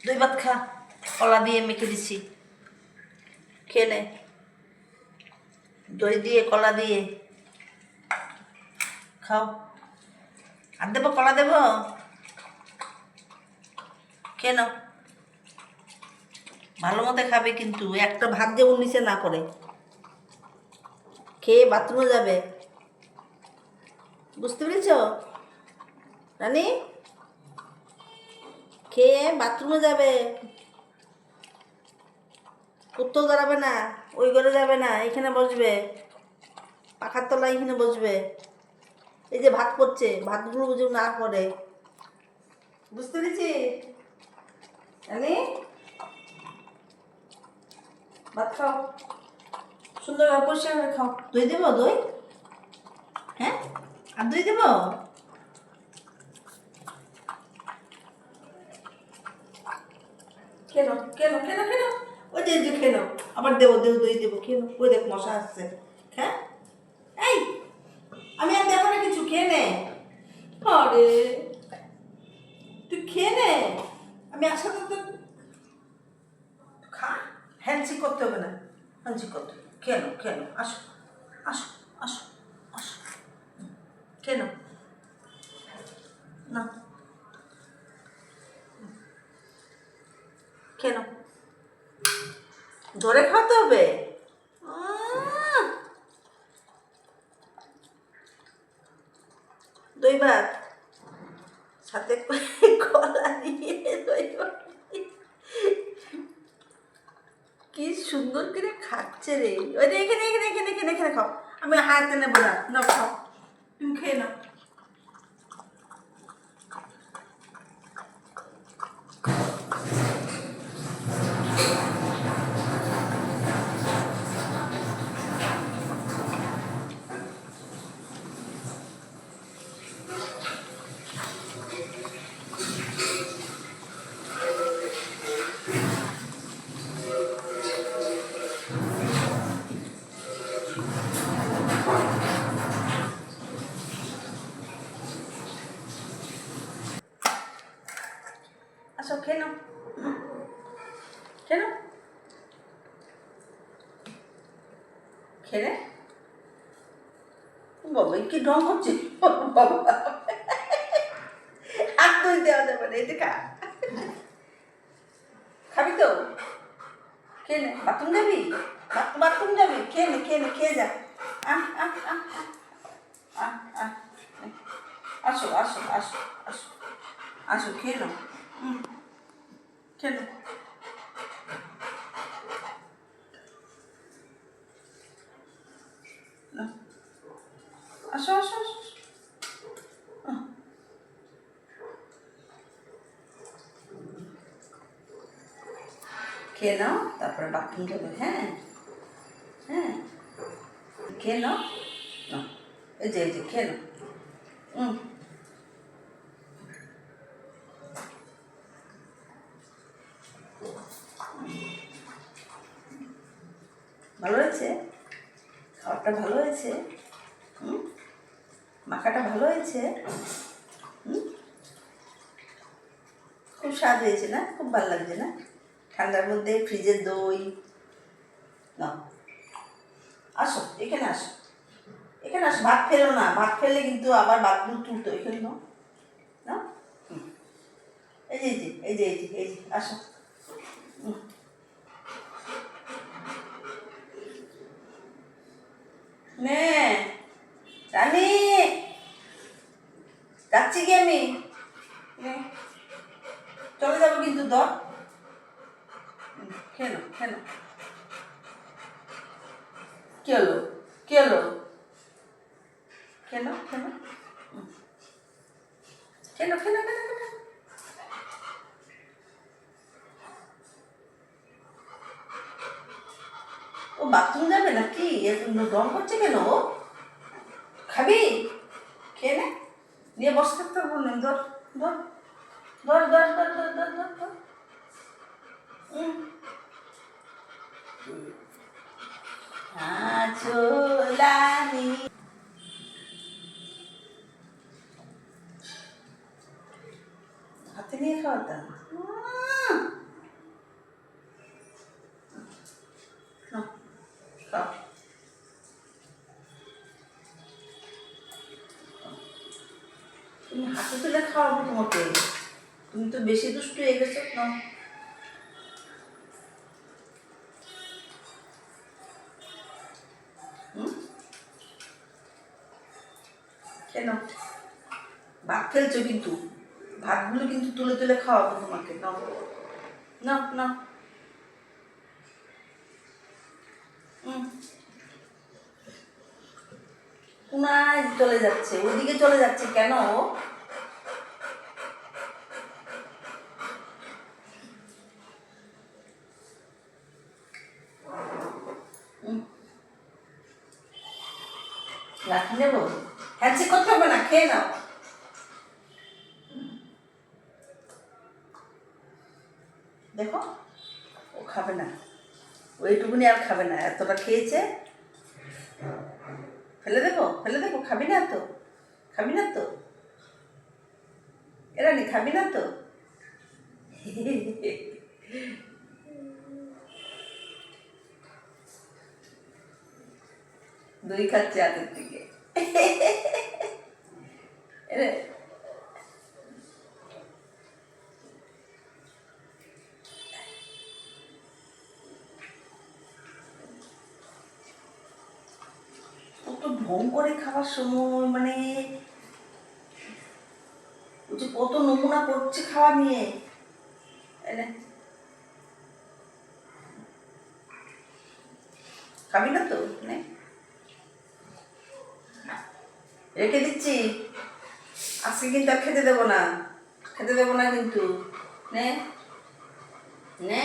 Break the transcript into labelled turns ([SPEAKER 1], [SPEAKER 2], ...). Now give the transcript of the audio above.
[SPEAKER 1] দুই ভাত খা, কলা দিয়ে মেখে দিছি, খেয়ে নে। দই দিয়ে কলা দিয়ে খাও। আর দেবো, কলা দেবো, খেয়ে নাও। ভালো মতো খাবে কিন্তু, একটা ভাত যেমন নিচে না করে। খেয়ে বাথরুমে যাবে, বুঝতে পেরেছ রানী? খেয়ে বাথরুমে যাবে, কোথাও দাঁড়াবে না, ওই ঘরে যাবে না, এখানে বসবে, পাখার তলায় এখানে বসবে। এই যে ভাত করছে, ভাতগুলো বুঝে না করে, বুঝতে পেরেছি রানী? ভাত খাও, সুন্দর পরিষ্কার করে খাও। দই দেবো? দই, হ্যাঁ, আর দই দেবো? কেন কেন কেন কেন? ওই যে খেয়ে নাও, আবার দেবো দেবো, দই দেবো, খেয়ে নাও। ওই দেখ মশা আসছে, হ্যাঁ। এই, আমি আর দেবো না কিছু, খেয়ে নে। আরে তুই খেয়ে নে, আমি একসাথে তো খা। হ্যান্ডশিক করতে হবে না, হ্যান্ডশিক করতে হবে। খেয়ে নাও, খেয়ে নাও, আসো আসো আসো আসো, খেয়ে নাও না, খেয়ে নাও। ধরে খাওয়াতে হবে। দই ভাত সাথে কলা দিয়ে দই ভাত, কি সুন্দর করে খাচ্ছে রে। ওই যে এখানে এখানে এখানে এখানে এখানে খাও, আমি হাতে নেবো না, নাও খাও, তুমি খেয়ে নাও। আসো খেয়ে নাও, খেয়ে নাও, খেয়ে নে। বাবা কি ঢং হচ্ছে, বাবা আর দই দেওয়া যাবে না, এটা খা। খাবি তো? খেয়ে নে। বাথরুম যাবি? বাথরুম যাবি? খেয়ে নে, খেয়ে নে, খেয়ে যা। আহ আহ আহ আহ আহ, আসো আসো আসো আসো আসো, খেয়ে নাও, খেয়ে নাও। নাও, আসো আসো আসো, খেয়ে নাও, তারপরে বাথরুম যাবে। হ্যাঁ হ্যাঁ, খেয়ে নাও। নাও, এই যে খেয়ে নাও। ভালো হয়েছে, খাবারটা ভালো হয়েছে, মাখাটা ভালো হয়েছে, খুব স্বাদ হয়েছে না? খুব ভালো লাগছে না? ঠান্ডার মধ্যে ফ্রিজের দই। নাও, আসো এখানে, আসো এখানে, আসো। ভাত ফেলো না, ভাত ফেললে কিন্তু আবার বাথরুম তুলতো। এখানে নাও, নাও, এই যে এই যে এই যে এই যে এই যে, আসো। নে রানী, যাচ্ছি কি আমি, চলে যাবো কিন্তু, ধর। খেয়ে নাও, খেয়ে নাও। কি হলো, কি হলো? খেয়ে নাও, খেয়ে নাও, খেয়ে নাও, খেয়ে নাও, খেয়ে নাও। ও বাথরুম যাবে নাকি? দম করছে কেন ও? খাবি? খেয়ে নে, নিয়ে বসে থাকতে বললেন। ধর ধর ধর ধর ধর ধর ধর ধর ধর। চোলানি হাতে নিয়ে খাওয়াতাম। মোটে, তুমি তো বেশি দুষ্টু হয়ে গেছো। নাও কেন ভাত খেলছো, কিন্তু ভাতগুলো কিন্তু তুলে তুলে খাওয়াবো তোমাকে। নাও নাও নাও। কোনায় চলে যাচ্ছে, ওদিকে চলে যাচ্ছে কেন ও? লাঠি নেবো? হ্যান্ডশেক করতে হবে না, খেয়ে নাও। দেখো ও খাবে না, ওইটুকুনি আর খাবে না, এতটা খেয়েছে। ফেলে দেবো, ফেলে দেবো, খাবি না তো, খাবি না তো, এরানি খাবি না তো। দই খাচ্ছে হাতের থেকে। ও তো ঢং করে খাওয়ার সময়, মানে ও যে কত নমুনা করছে খাওয়া নিয়ে। খাবি না তো, নে রেখে দিচ্ছি, আজকে কিন্তু আর খেতে দেবো না, খেতে দেবো না কিন্তু। নে নে।